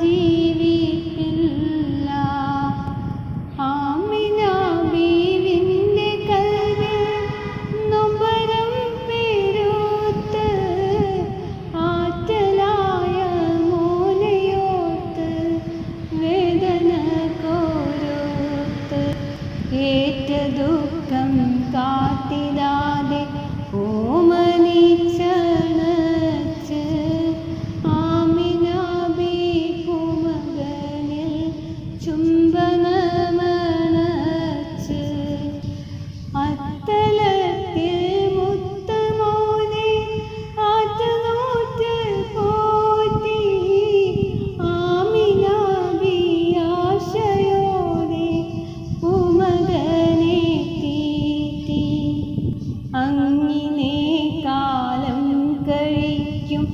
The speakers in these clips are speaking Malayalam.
ജീവിപ്പില്ല. ആമിന ബീവിന്റെ കൽവിൽ നൊമ്പരം പെരുത്ത്, ആറ്റലായ മോനെയോർത്ത് വേദന കോരുത്ത്. ഏറ്റ ദുഃഖം കാട്ടിടാതെ ഓമനിച്ചണച്ച് ആമിന ബീവി മകനിൽ ചുംബനമണച്ച്. അത്തലത്തിൽ മുത്തമോനെ ആറ്റുനോറ്റ് പോറ്റി, ആമിന ബീവി ആശയോടെ പൂമകനെ തീറ്റി. അങ്ങിനെ കാലം കഴിക്കും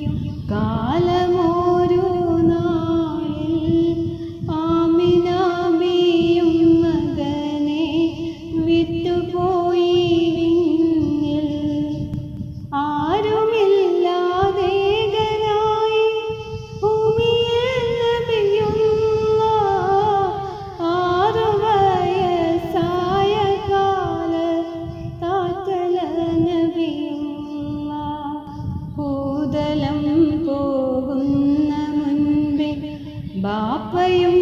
കാലമോരു നാളിൽ, ആമിന ബീവിയും മകനെ വിട്ടുപോയി വിണ്ണിൽ. ആരുമില്ലാതേകനായി ഭൂമിയിൽ നബിയുള്ള, 6 വയസ്സായ കാലത്താറ്റല നബിയുള്ള. ഭൂതലം പോകുന്ന മുൻപേ ബാപ്പയും